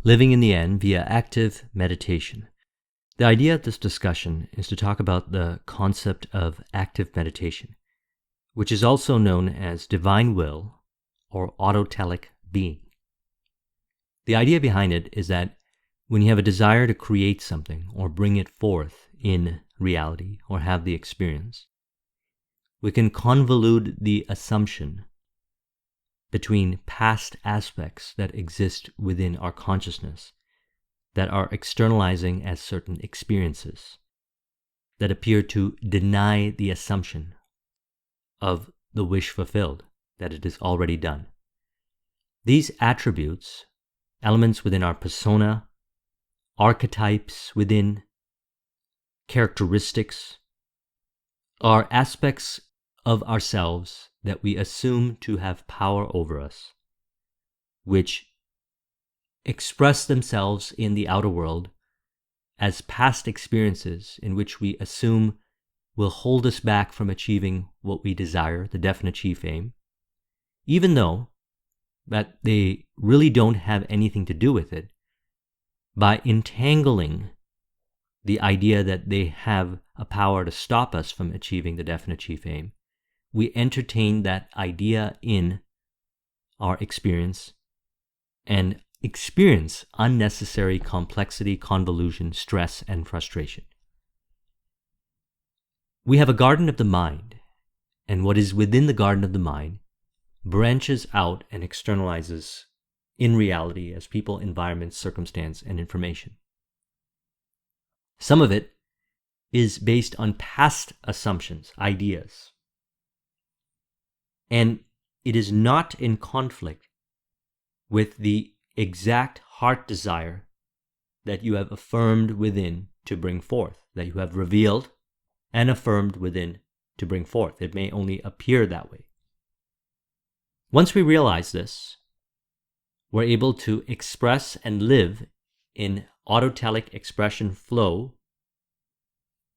Living in the end via active meditation. The idea of this discussion is to talk about the concept of active meditation, which is also known as divine will or autotelic being. The idea behind it is that when you have a desire to create something or bring it forth in reality or have the experience, we can convolute the assumption between past aspects that exist within our consciousness that are externalizing as certain experiences that appear to deny the assumption of the wish fulfilled, that it is already done. These attributes, elements within our persona, archetypes within, characteristics, are aspects of ourselves that we assume to have power over us, which express themselves in the outer world as past experiences in which we assume will hold us back from achieving what we desire, the definite chief aim, even though that they really don't have anything to do with it. By entangling the idea that they have a power to stop us from achieving the definite chief aim, we entertain that idea in our experience and experience unnecessary complexity, convolution, stress, and frustration. We have a garden of the mind, and what is within the garden of the mind branches out and externalizes in reality as people, environment, circumstance, and information. Some of it is based on past assumptions, ideas, and it is not in conflict with the exact heart desire that you have affirmed within to bring forth, that you have revealed and affirmed within to bring forth. It may only appear that way. Once we realize this, we're able to express and live in autotelic expression flow,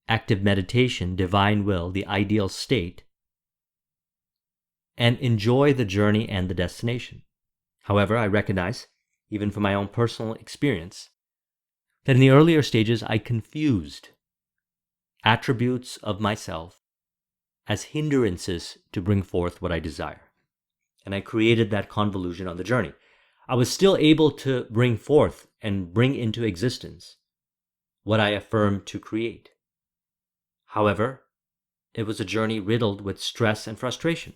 active meditation, divine will, the ideal state, and enjoy the journey and the destination. However, I recognize, even from my own personal experience, that in the earlier stages I confused attributes of myself as hindrances to bring forth what I desire. And I created that convolution on the journey. I was still able to bring forth and bring into existence what I affirmed to create. However, it was a journey riddled with stress and frustration.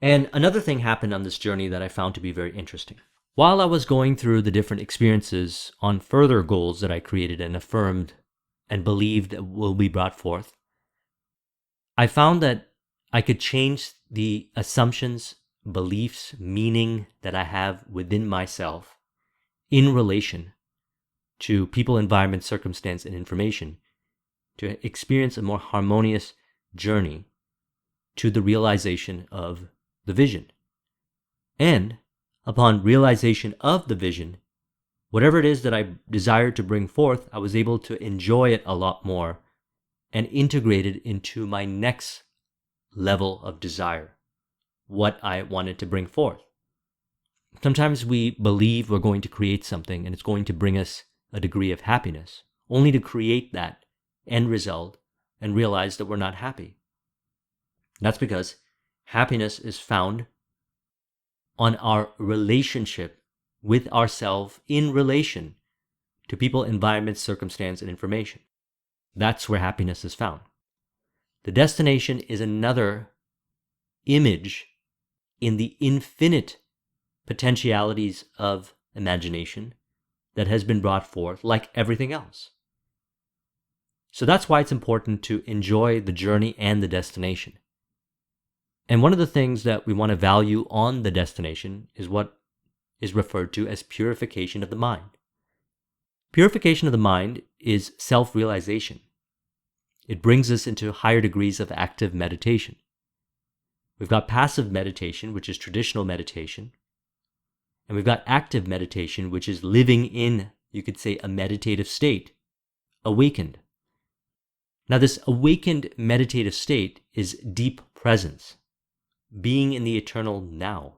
And another thing happened on this journey that I found to be very interesting. While I was going through the different experiences on further goals that I created and affirmed and believed will be brought forth, I found that I could change the assumptions, beliefs, meaning that I have within myself in relation to people, environment, circumstance, and information to experience a more harmonious journey to the realization of the vision. And upon realization of the vision, whatever it is that I desired to bring forth, I was able to enjoy it a lot more and integrate it into my next level of desire, what I wanted to bring forth. Sometimes we believe we're going to create something and it's going to bring us a degree of happiness, only to create that end result and realize that we're not happy. That's because happiness is found on our relationship with ourselves in relation to people, environment, circumstance, and information. That's where happiness is found. The destination is another image in the infinite potentialities of imagination that has been brought forth like everything else. So that's why it's important to enjoy the journey and the destination. And one of the things that we want to value on the destination is what is referred to as purification of the mind. Purification of the mind is self-realization. It brings us into higher degrees of active meditation. We've got passive meditation, which is traditional meditation. And we've got active meditation, which is living in, you could say, a meditative state, awakened. Now, this awakened meditative state is deep presence, being in the eternal now,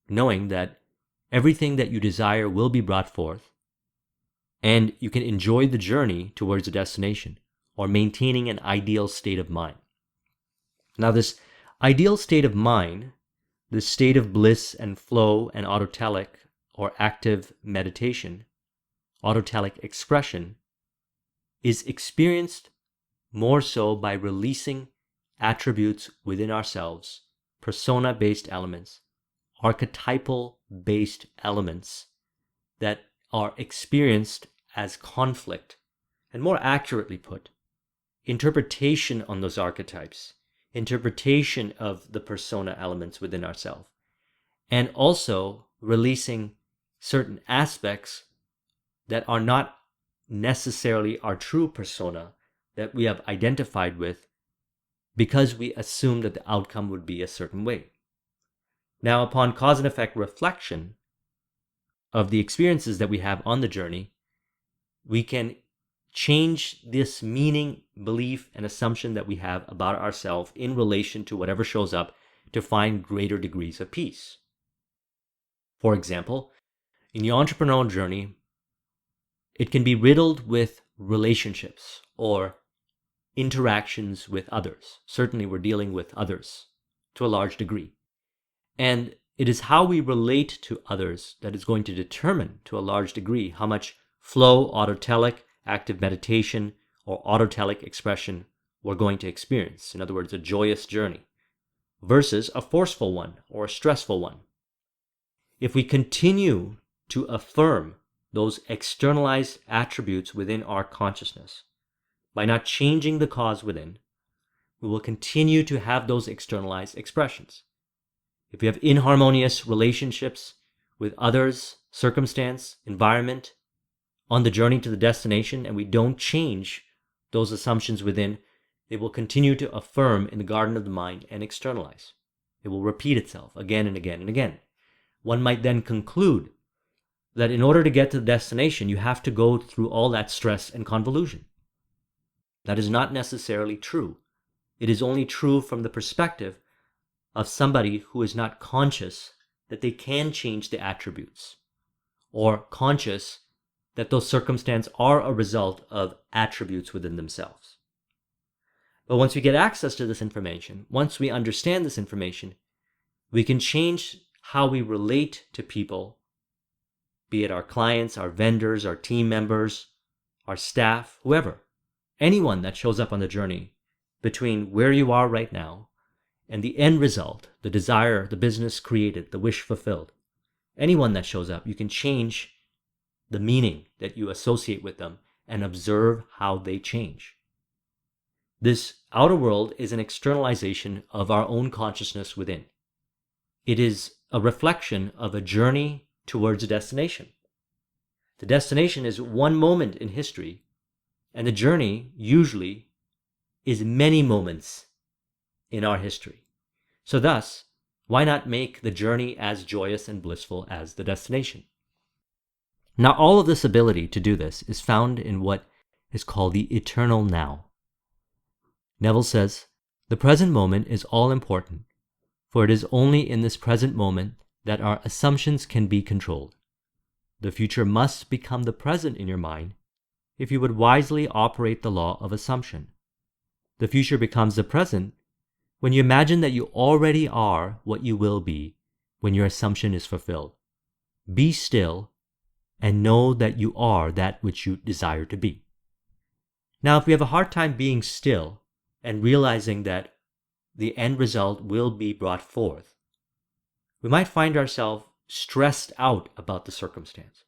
knowing that everything that you desire will be brought forth, and you can enjoy the journey towards a destination or maintaining an ideal state of mind. Now, this ideal state of mind, this state of bliss and flow and autotelic or active meditation, autotelic expression, is experienced more so by releasing attributes within ourselves, persona-based elements, archetypal-based elements that are experienced as conflict, and more accurately put, interpretation on those archetypes, interpretation of the persona elements within ourselves, and also releasing certain aspects that are not necessarily our true persona that we have identified with because we assumed that the outcome would be a certain way. Now, upon cause and effect reflection of the experiences that we have on the journey, we can change this meaning, belief, and assumption that we have about ourselves in relation to whatever shows up to find greater degrees of peace. For example, in the entrepreneurial journey, it can be riddled with relationships or interactions with others. Certainly, we're dealing with others to a large degree. And it is how we relate to others that is going to determine, to a large degree, how much flow, autotelic, active meditation, or autotelic expression we're going to experience. In other words, a joyous journey versus a forceful one or a stressful one. If we continue to affirm those externalized attributes within our consciousness, by not changing the cause within, we will continue to have those externalized expressions. If we have inharmonious relationships with others, circumstance, environment, on the journey to the destination, and we don't change those assumptions within, they will continue to affirm in the garden of the mind and externalize. It will repeat itself again and again and again. One might then conclude that in order to get to the destination, you have to go through all that stress and convolution. That is not necessarily true. It is only true from the perspective of somebody who is not conscious that they can change the attributes, or conscious that those circumstances are a result of attributes within themselves. But once we get access to this information, once we understand this information, we can change how we relate to people, be it our clients, our vendors, our team members, our staff, whoever, anyone that shows up on the journey between where you are right now and the end result, the desire, the business created, the wish fulfilled. Anyone that shows up, you can change the meaning that you associate with them and observe how they change. This outer world is an externalization of our own consciousness within. It is a reflection of a journey towards a destination. The destination is one moment in history, and the journey usually is many moments in our history. So thus, why not make the journey as joyous and blissful as the destination? Now, all of this ability to do this is found in what is called the eternal now. Neville says, "The present moment is all important, for it is only in this present moment that our assumptions can be controlled. The future must become the present in your mind if you would wisely operate the law of assumption. The future becomes the present when you imagine that you already are what you will be when your assumption is fulfilled. Be still and know that you are that which you desire to be." Now, if we have a hard time being still and realizing that the end result will be brought forth, we might find ourselves stressed out about the circumstance,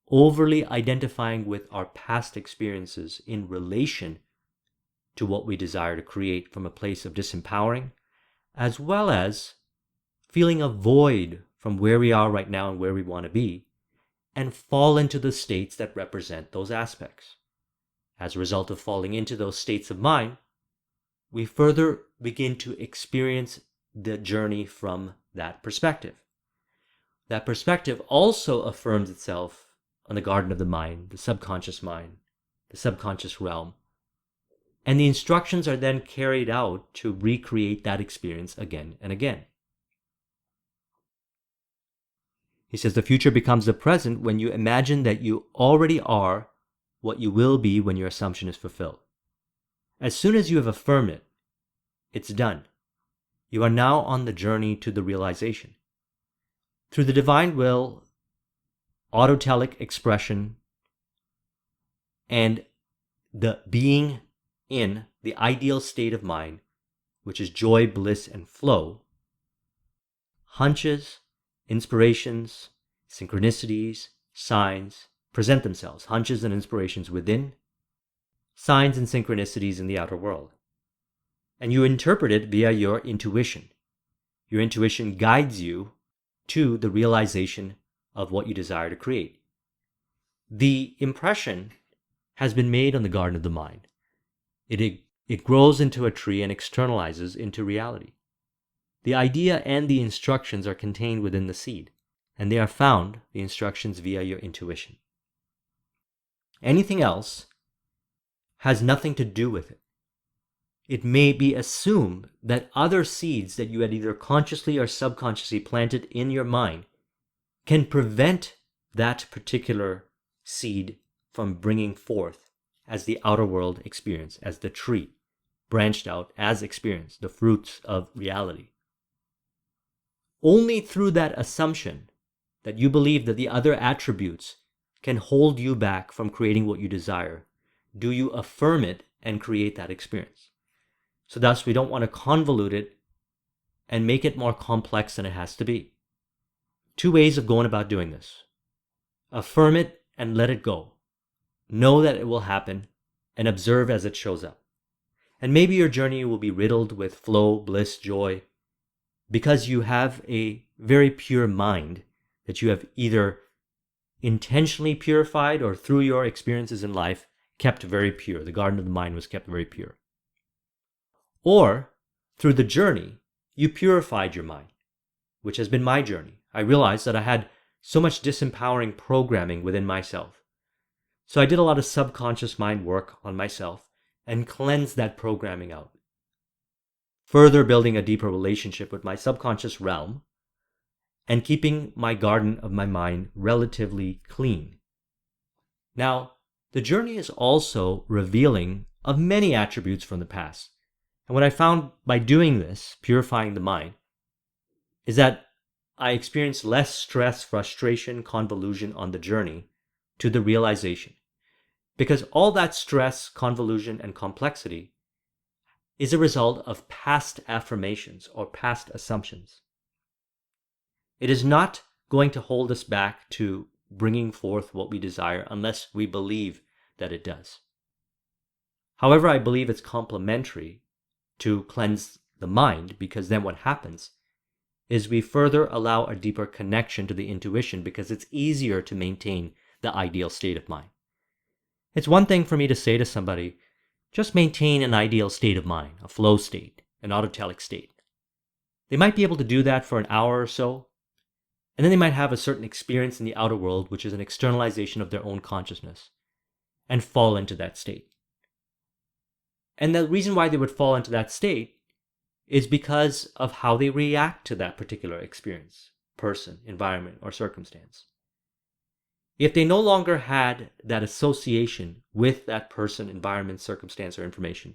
overly identifying with our past experiences in relation to what we desire to create from a place of disempowering, as well as feeling a void from where we are right now and where we want to be, and fall into the states that represent those aspects. As a result of falling into those states of mind, we further begin to experience the journey from that perspective. That perspective also affirms itself on the garden of the mind, the subconscious realm. And the instructions are then carried out to recreate that experience again and again. He says the future becomes the present when you imagine that you already are what you will be when your assumption is fulfilled. As soon as you have affirmed it, it's done. You are now on the journey to the realization. Through the divine will, autotelic expression, and the being in the ideal state of mind, which is joy, bliss, and flow, hunches, inspirations, synchronicities, signs present themselves. Hunches and inspirations within, signs and synchronicities in the outer world. And you interpret it via your intuition. Your intuition guides you to the realization of what you desire to create. The impression has been made on the garden of the mind. It grows into a tree and externalizes into reality. The idea and the instructions are contained within the seed, and they are found, the instructions, via your intuition. Anything else has nothing to do with it. It may be assumed that other seeds that you had either consciously or subconsciously planted in your mind can prevent that particular seed from bringing forth as the outer world experience, as the tree branched out as experience, the fruits of reality. Only through that assumption that you believe that the other attributes can hold you back from creating what you desire do you affirm it and create that experience. So thus, we don't want to convolute it and make it more complex than it has to be. Two ways of going about doing this. Affirm it and let it go. Know that it will happen and observe as it shows up. And maybe your journey will be riddled with flow, bliss, joy, because you have a very pure mind that you have either intentionally purified or through your experiences in life kept very pure. The garden of the mind was kept very pure. Or through the journey, you purified your mind, which has been my journey. I realized that I had so much disempowering programming within myself. So I did a lot of subconscious mind work on myself and cleansed that programming out, further building a deeper relationship with my subconscious realm and keeping my garden of my mind relatively clean. Now, the journey is also revealing of many attributes from the past. And what I found by doing this, purifying the mind, is that I experienced less stress, frustration, convolution on the journey to the realization. Because all that stress, convolution, and complexity is a result of past affirmations or past assumptions. It is not going to hold us back to bringing forth what we desire unless we believe that it does. However, I believe it's complementary to cleanse the mind, because then what happens is we further allow a deeper connection to the intuition, because it's easier to maintain the ideal state of mind. It's one thing for me to say to somebody, just maintain an ideal state of mind, a flow state, an autotelic state. They might be able to do that for an hour or so, and then they might have a certain experience in the outer world, which is an externalization of their own consciousness, and fall into that state. And the reason why they would fall into that state is because of how they react to that particular experience, person, environment, or circumstance. If they no longer had that association with that person, environment, circumstance, or information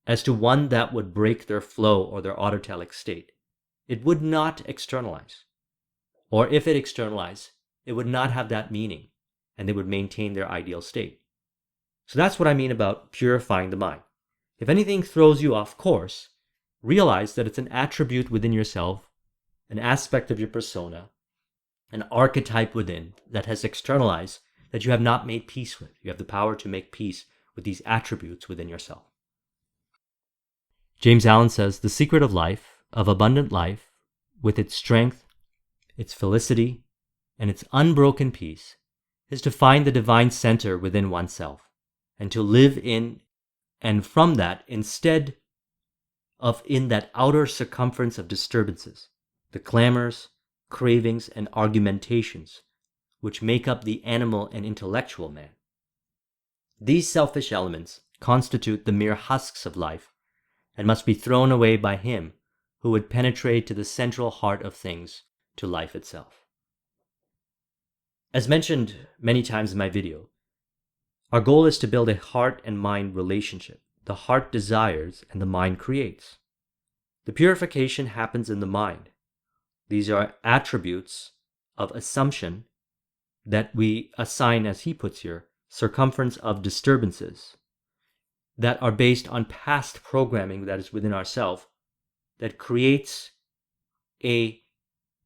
as to one that would break their flow or their autotelic state, it would not externalize. Or if it externalized, it would not have that meaning, and they would maintain their ideal state. So that's what I mean about purifying the mind. If anything throws you off course, realize that it's an attribute within yourself, an aspect of your persona, an archetype within that has externalized that you have not made peace with. You have the power to make peace with these attributes within yourself. James Allen says, the secret of life, of abundant life, with its strength, its felicity, and its unbroken peace, is to find the divine center within oneself, and to live in and from that instead of in that outer circumference of disturbances, the clamors, cravings, and argumentations which make up the animal and intellectual man. These selfish elements constitute the mere husks of life and must be thrown away by him who would penetrate to the central heart of things, to life itself. As mentioned many times in my video, our goal is to build a heart and mind relationship. The heart desires and the mind creates. The purification happens in the mind. These are attributes of assumption that we assign, as he puts here, circumference of disturbances that are based on past programming that is within ourselves that creates a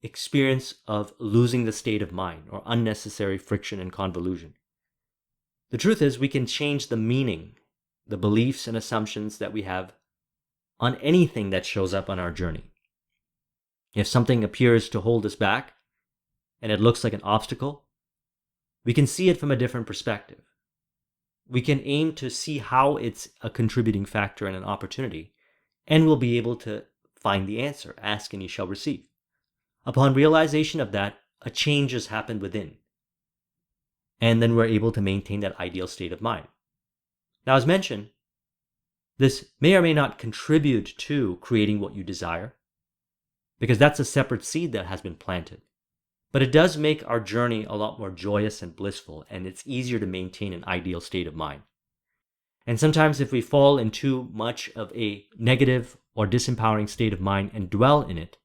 experience of losing the state of mind or unnecessary friction and convolution. The truth is, we can change the meaning, the beliefs and assumptions that we have on anything that shows up on our journey. If something appears to hold us back and it looks like an obstacle, we can see it from a different perspective. We can aim to see how it's a contributing factor and an opportunity, and we'll be able to find the answer. Ask and you shall receive. Upon realization of that, a change has happened within. And then we're able to maintain that ideal state of mind. Now, as mentioned, this may or may not contribute to creating what you desire, because that's a separate seed that has been planted. But it does make our journey a lot more joyous and blissful, and it's easier to maintain an ideal state of mind. And sometimes if we fall in too much of a negative or disempowering state of mind and dwell in it,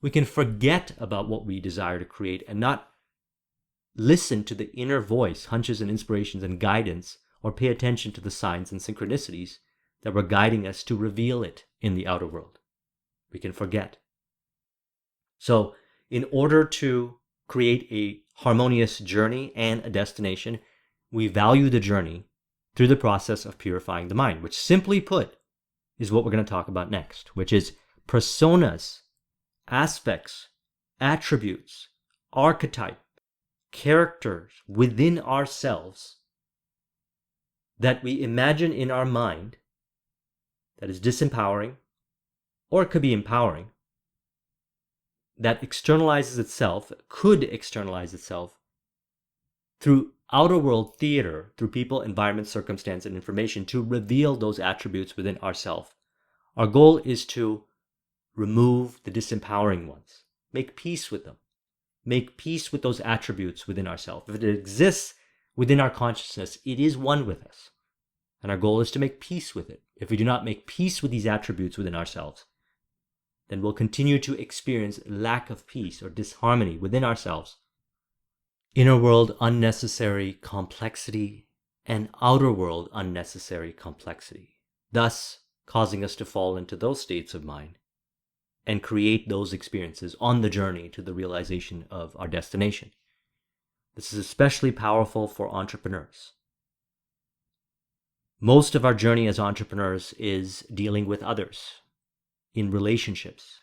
we can forget about what we desire to create and not listen to the inner voice, hunches and inspirations and guidance, or pay attention to the signs and synchronicities that were guiding us to reveal it in the outer world. We can forget. So, in order to create a harmonious journey and a destination, we value the journey through the process of purifying the mind, which simply put is what we're going to talk about next, which is personas, aspects, attributes, archetype, characters within ourselves that we imagine in our mind that is disempowering, or it could be empowering, that externalizes itself, could externalize itself through outer world theater, through people, environment, circumstance, and information to reveal those attributes within ourself. Our goal is to remove the disempowering ones, make peace with them, make peace with those attributes within ourselves. If it exists within our consciousness, it is one with us. And our goal is to make peace with it. If we do not make peace with these attributes within ourselves, then we'll continue to experience lack of peace or disharmony within ourselves. Inner world unnecessary complexity and outer world unnecessary complexity, thus causing us to fall into those states of mind and create those experiences on the journey to the realization of our destination. This is especially powerful for entrepreneurs. Most of our journey as entrepreneurs is dealing with others in relationships,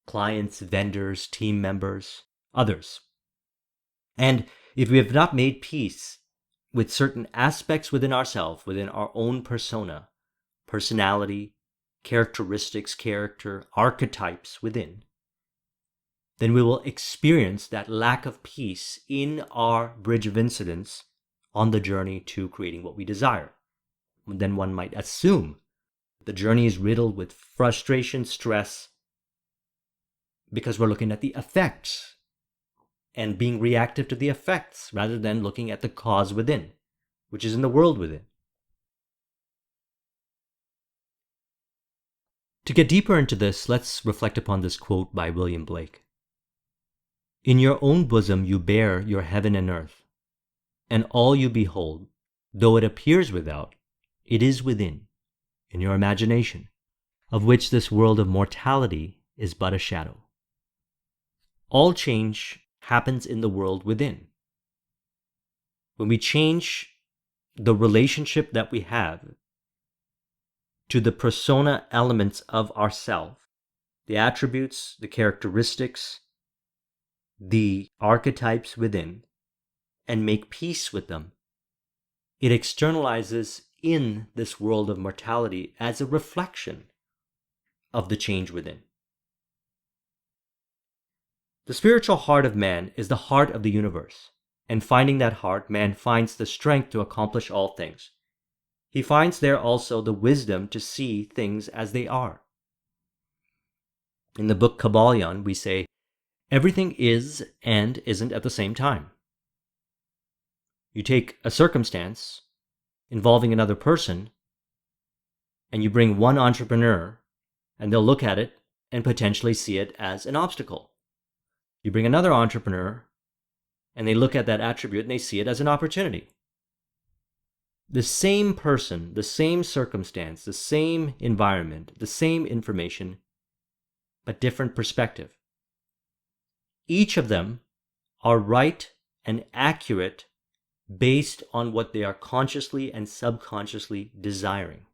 clients, vendors, team members, others. And if we have not made peace with certain aspects within ourselves, within our own persona, personality, characteristics, character, archetypes within, then we will experience that lack of peace in our bridge of incidents on the journey to creating what we desire. Then one might assume the journey is riddled with frustration, stress, because we're looking at the effects and being reactive to the effects rather than looking at the cause within, which is in the world within. To get deeper into this, let's reflect upon this quote by William Blake. "In your own bosom you bear your heaven and earth, and all you behold, though it appears without, it is within, in your imagination, of which this world of mortality is but a shadow." All change happens in the world within. When we change the relationship that we have to the persona elements of ourself, the attributes, the characteristics, the archetypes within, and make peace with them, it externalizes in this world of mortality as a reflection of the change within. The spiritual heart of man is the heart of the universe, and finding that heart, man finds the strength to accomplish all things. He finds there also the wisdom to see things as they are. In the book Kabbalion, we say, everything is and isn't at the same time. You take a circumstance involving another person, and you bring one entrepreneur, and they'll look at it and potentially see it as an obstacle. You bring another entrepreneur, and they look at that attribute and they see it as an opportunity. The same person, the same circumstance, the same environment, the same information, but different perspective. Each of them are right and accurate based on what they are consciously and subconsciously desiring.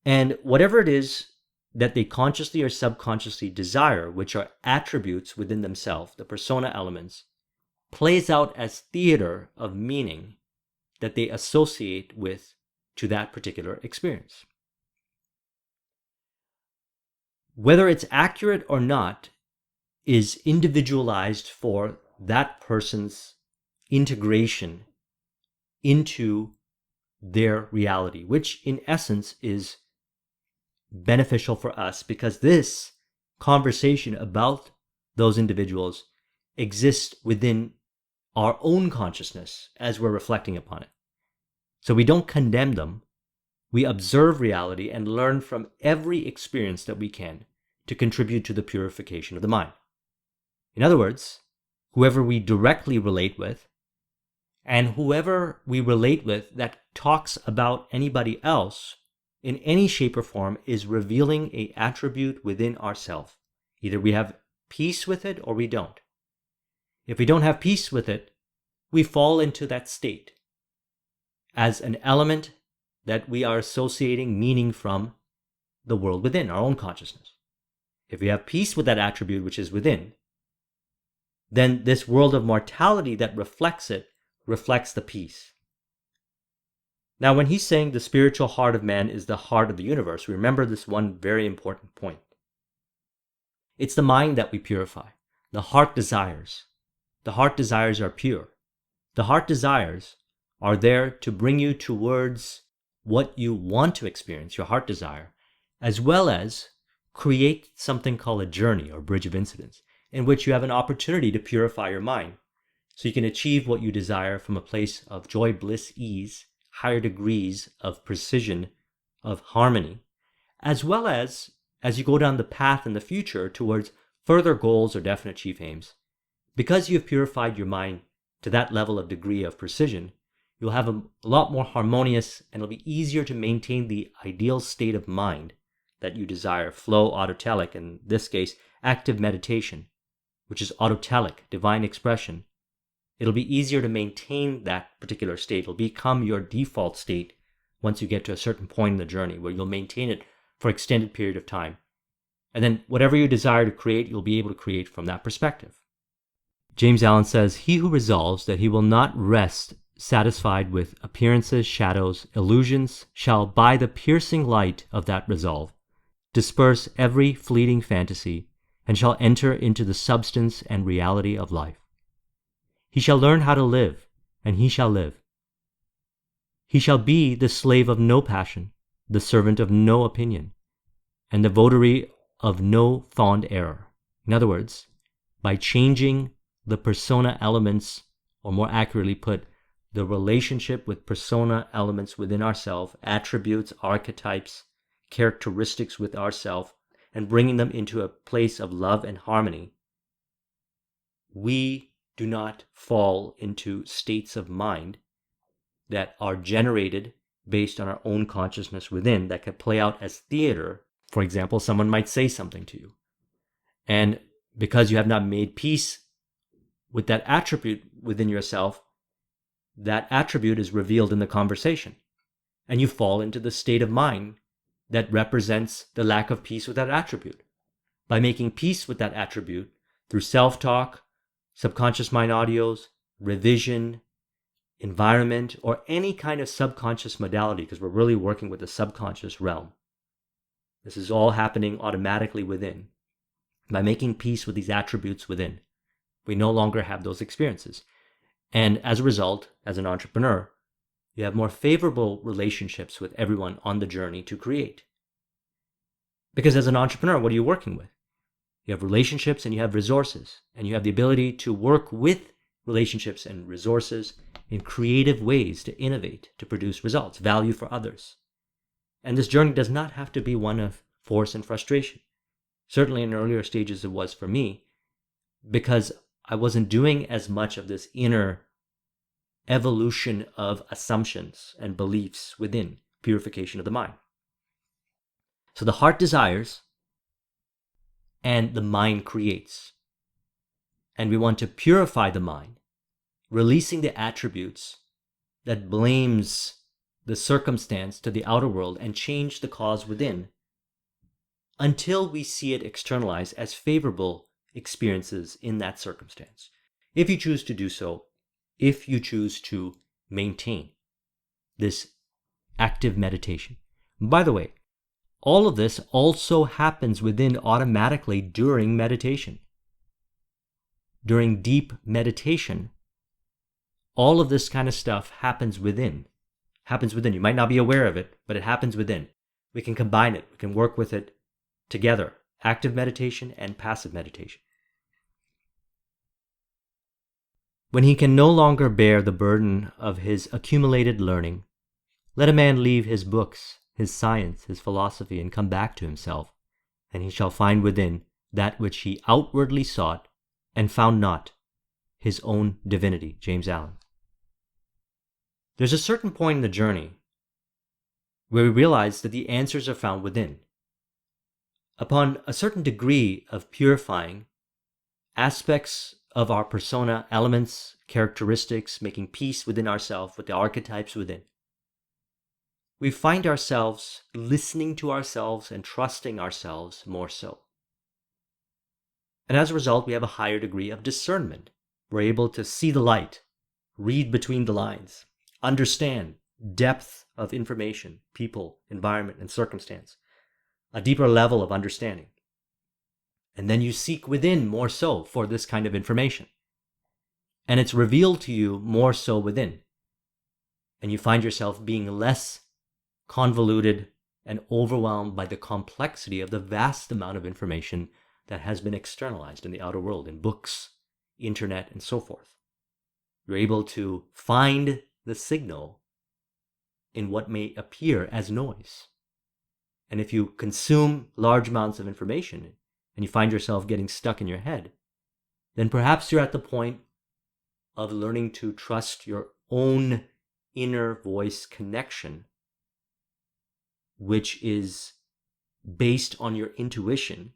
And whatever it is that they consciously or subconsciously desire, which are attributes within themselves, the persona elements, plays out as theater of meaning that they associate with to that particular experience. Whether it's accurate or not is individualized for that person's integration into their reality, which in essence is beneficial for us because this conversation about those individuals exists within our own consciousness as we're reflecting upon it. So we don't condemn them. We observe reality and learn from every experience that we can to contribute to the purification of the mind. In other words, whoever we directly relate with and whoever we relate with that talks about anybody else in any shape or form is revealing an attribute within ourselves. Either we have peace with it or we don't. If we don't have peace with it, we fall into that state as an element that we are associating meaning from the world within, our own consciousness. If we have peace with that attribute which is within, then this world of mortality that reflects it reflects the peace. Now, when he's saying the spiritual heart of man is the heart of the universe, remember this one very important point. It's the mind that we purify. The heart desires. The heart desires are pure. The heart desires are there to bring you towards what you want to experience, your heart desire, as well as create something called a journey or bridge of incidents, in which you have an opportunity to purify your mind so you can achieve what you desire from a place of joy, bliss, ease, higher degrees of precision, of harmony, as well as you go down the path in the future towards further goals or definite chief aims. Because you have purified your mind to that level of degree of precision, you'll have a lot more harmonious and it'll be easier to maintain the ideal state of mind that you desire, flow, autotelic, in this case, active meditation, which is autotelic, divine expression. It'll be easier to maintain that particular state. It'll become your default state once you get to a certain point in the journey where you'll maintain it for an extended period of time. And then whatever you desire to create, you'll be able to create from that perspective. James Allen says, "He who resolves that he will not rest satisfied with appearances, shadows, illusions, shall by the piercing light of that resolve disperse every fleeting fantasy and shall enter into the substance and reality of life. He shall learn how to live, and he shall live. He shall be the slave of no passion, the servant of no opinion, and the votary of no fond error." In other words, by changing the persona elements, or more accurately put, the relationship with persona elements within ourselves, attributes, archetypes, characteristics with ourselves, and bringing them into a place of love and harmony, we do not fall into states of mind that are generated based on our own consciousness within that can play out as theater. For example, someone might say something to you, and because you have not made peace with that attribute within yourself, that attribute is revealed in the conversation, and you fall into the state of mind that represents the lack of peace with that attribute. By making peace with that attribute through self-talk, subconscious mind audios, revision, environment, or any kind of subconscious modality, because we're really working with the subconscious realm. This is all happening automatically within. By making peace with these attributes within, we no longer have those experiences. And as a result, as an entrepreneur, you have more favorable relationships with everyone on the journey to create. Because as an entrepreneur, what are you working with? You have relationships and you have resources, and you have the ability to work with relationships, and resources in creative ways to innovate, to produce results, value for others. And this journey does not have to be one of force and frustration. Certainly in earlier stages it was for me, because I wasn't doing as much of this inner evolution of assumptions and beliefs within purification of the mind. So the heart desires and the mind creates. And we want to purify the mind, releasing the attributes that blames the circumstance to the outer world and change the cause within until we see it externalized as favorable experiences in that circumstance. If you choose to do so, if you choose to maintain this active meditation. By the way, all of this also happens within automatically during meditation. During deep meditation, all of this kind of stuff happens within. You might not be aware of it, but it happens within. We can combine it. We can work with it together. Active meditation and passive meditation. When he can no longer bear the burden of his accumulated learning, let a man leave his books, his science, his philosophy, and come back to himself, and he shall find within that which he outwardly sought and found not, his own divinity. James Allen. There's a certain point in the journey where we realize that the answers are found within. Upon a certain degree of purifying aspects of our persona, elements, characteristics, making peace within ourselves with the archetypes within, we find ourselves listening to ourselves and trusting ourselves more so. And as a result, we have a higher degree of discernment. We're able to see the light, read between the lines, understand depth of information, people, environment, and circumstance, a deeper level of understanding. And then you seek within more so for this kind of information. And it's revealed to you more so within. And you find yourself being less convoluted and overwhelmed by the complexity of the vast amount of information that has been externalized in the outer world, in books, internet, and so forth. You're able to find the signal in what may appear as noise. And if you consume large amounts of information and you find yourself getting stuck in your head, then perhaps you're at the point of learning to trust your own inner voice connection, which is based on your intuition,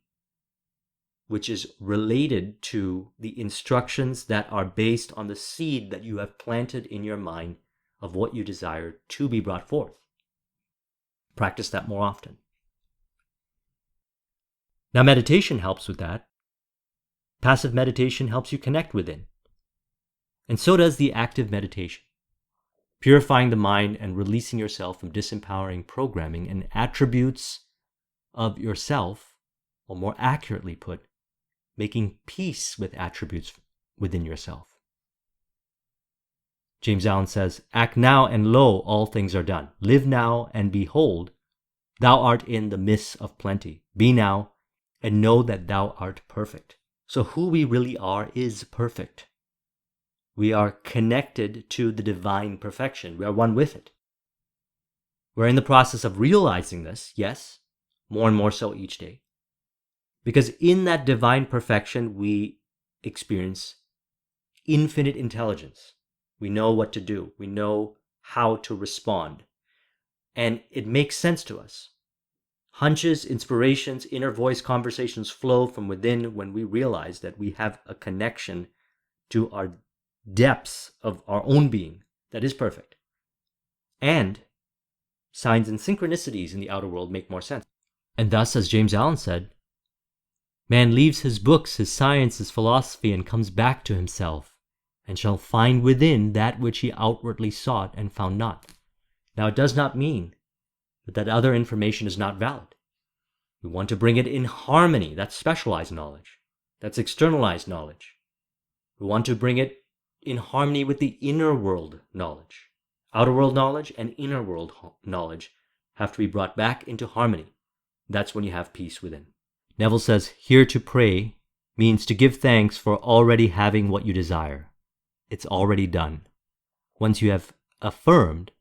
which is related to the instructions that are based on the seed that you have planted in your mind of what you desire to be brought forth. Practice that more often. Now, meditation helps with that. Passive meditation helps you connect within. And so does the active meditation. Purifying the mind and releasing yourself from disempowering programming and attributes of yourself, or more accurately put, making peace with attributes within yourself. James Allen says, "Act now, and lo, all things are done. Live now, and behold, thou art in the midst of plenty. Be now, and know that thou art perfect." So who we really are is perfect. We are connected to the divine perfection. We are one with it. We're in the process of realizing this, yes, more and more so each day. Because in that divine perfection, we experience infinite intelligence. We know what to do. We know how to respond. And it makes sense to us. Hunches, inspirations, inner voice conversations flow from within when we realize that we have a connection to our depths of our own being that is perfect. And signs and synchronicities in the outer world make more sense. And thus, as James Allen said, man leaves his books, his science, his philosophy, and comes back to himself, and shall find within that which he outwardly sought and found not. Now, it does not mean that other information is not valid. We want to bring it in harmony. That's specialized knowledge. That's externalized knowledge. We want to bring it in harmony with the inner world knowledge. Outer world knowledge and inner world knowledge have to be brought back into harmony. That's when you have peace within. Neville says, "Here to pray means to give thanks for already having what you desire. it's already done. Once you have affirmed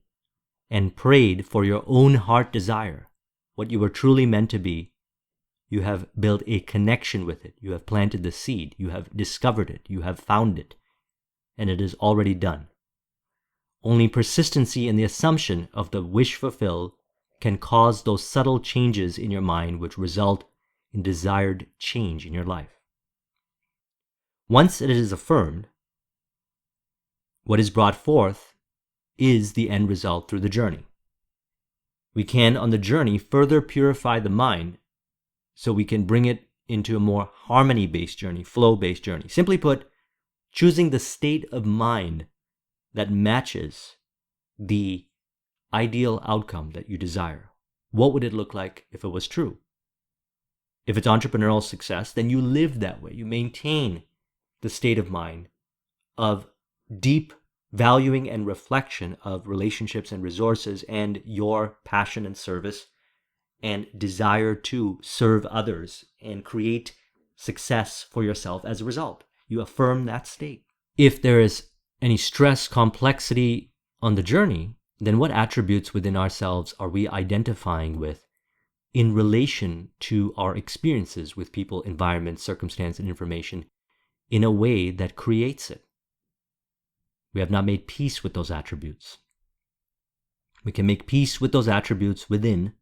and prayed for your own heart desire, what you were truly meant to be, you have built a connection with it. You have planted the seed. You have discovered it. You have found it. And it is already done. Only persistency in the assumption of the wish fulfilled can cause those subtle changes in your mind which result in desired change in your life. Once it is affirmed, what is brought forth is the end result through the journey. We can, on the journey, further purify the mind so we can bring it into a more harmony-based journey, flow-based journey. Simply put, choosing the state of mind that matches the ideal outcome that you desire. What would it look like if it was true? If it's entrepreneurial success, then you live that way. You maintain the state of mind of deep valuing and reflection of relationships and resources and your passion and service and desire to serve others and create success for yourself as a result. You affirm that state. If there is any stress, complexity on the journey, then what attributes within ourselves are we identifying with in relation to our experiences with people, environment, circumstance, and information in a way that creates it? We have not made peace with those attributes. We can make peace with those attributes within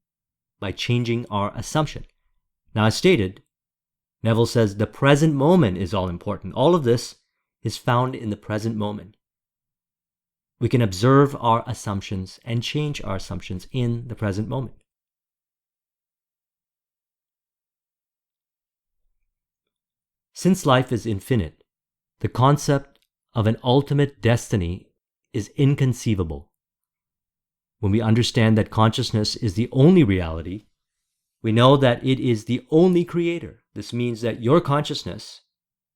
by changing our assumption. Now, as stated, Neville says the present moment is all important. All of this is found in the present moment. We can observe our assumptions and change our assumptions in the present moment. Since life is infinite, the concept of an ultimate destiny is inconceivable. When we understand that consciousness is the only reality, we know that it is the only creator. This means that your consciousness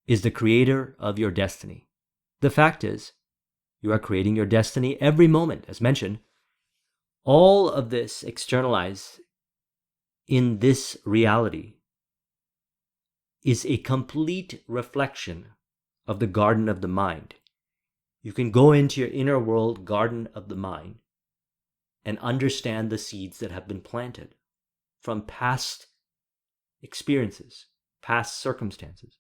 is the creator of your destiny. The fact is, you are creating your destiny every moment. As mentioned, all of this externalized in this reality is a complete reflection of the garden of the mind. You can go into your inner world garden of the mind and understand the seeds that have been planted from past experiences, past circumstances.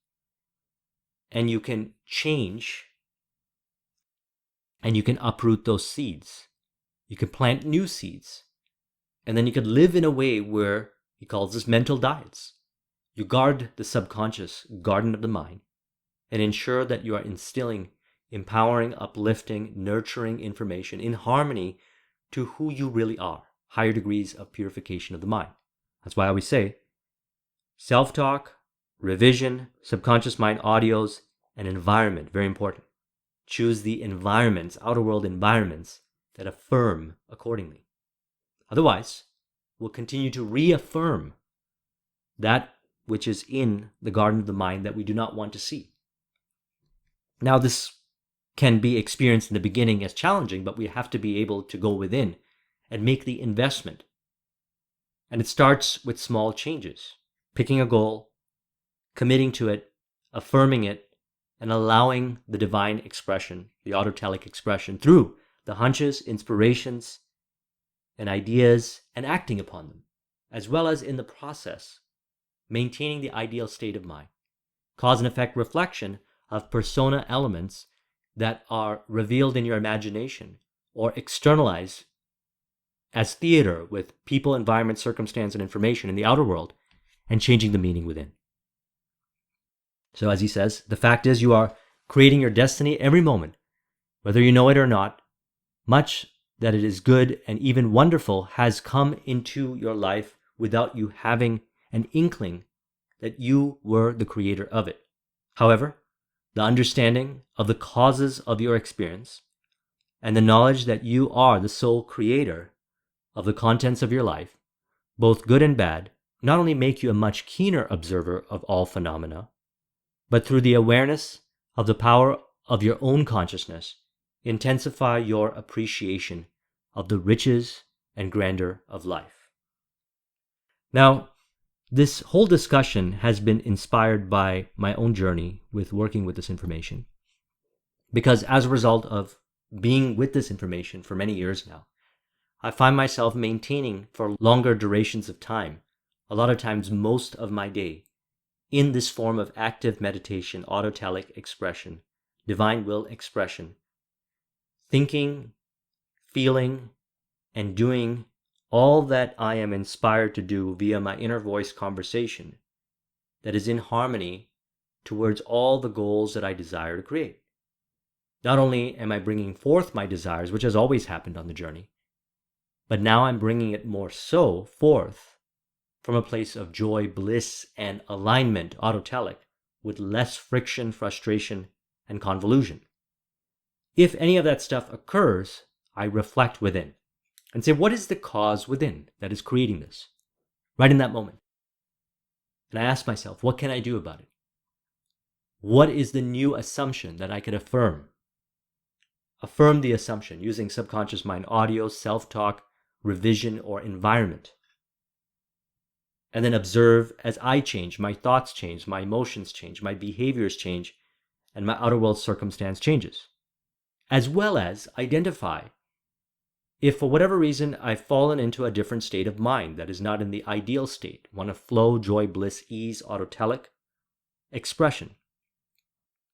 And you can change and you can uproot those seeds. You can plant new seeds. And then you can live in a way where he calls this mental diets. You guard the subconscious garden of the mind and ensure that you are instilling empowering, uplifting, nurturing information in harmony to who you really are, higher degrees of purification of the mind. That's why I always say self-talk, revision, subconscious mind audios, and environment, very important. Choose the environments, outer world environments, that affirm accordingly. Otherwise, we'll continue to reaffirm that which is in the garden of the mind that we do not want to see. Now, this can be experienced in the beginning as challenging, but we have to be able to go within and make the investment. And it starts with small changes, picking a goal, committing to it, affirming it, and allowing the divine expression, the autotelic expression, through the hunches, inspirations, and ideas, and acting upon them, as well as in the process, maintaining the ideal state of mind. Cause and effect reflection of persona elements that are revealed in your imagination or externalized as theater with people, environment, circumstance, and information in the outer world, and changing the meaning within. So as he says, the fact is you are creating your destiny every moment, whether you know it or not. Much that it is good and even wonderful has come into your life without you having an inkling that you were the creator of it. However, the understanding of the causes of your experience and the knowledge that you are the sole creator of the contents of your life, both good and bad, not only make you a much keener observer of all phenomena, but through the awareness of the power of your own consciousness, intensify your appreciation of the riches and grandeur of life. Now, this whole discussion has been inspired by my own journey with working with this information. Because as a result of being with this information for many years now, I find myself maintaining for longer durations of time, a lot of times most of my day, in this form of active meditation, autotelic expression, divine will expression, thinking, feeling, and doing all that I am inspired to do via my inner voice conversation that is in harmony towards all the goals that I desire to create. Not only am I bringing forth my desires, which has always happened on the journey, but now I'm bringing it more so forth from a place of joy, bliss, and alignment, autotelic, with less friction, frustration, and convolution. If any of that stuff occurs, I reflect within and say, what is the cause within that is creating this? Right in that moment. And I ask myself, what can I do about it? What is the new assumption that I could affirm? Affirm the assumption using subconscious mind audio, self-talk, revision, or environment. And then observe as I change, my thoughts change, my emotions change, my behaviors change, and my outer world circumstance changes. As well as identify if for whatever reason I've fallen into a different state of mind that is not in the ideal state, one of flow, joy, bliss, ease, autotelic expression,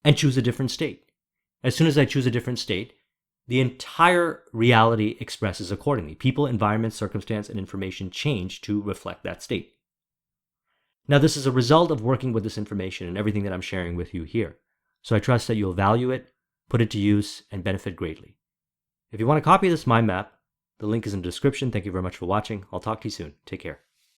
and choose a different state. As soon as I choose a different state, the entire reality expresses accordingly. People, environment, circumstance, and information change to reflect that state. Now, this is a result of working with this information and everything that I'm sharing with you here. So I trust that you'll value it, put it to use, and benefit greatly. If you want to copy this mind map, the link is in the description. Thank you very much for watching. I'll talk to you soon. Take care.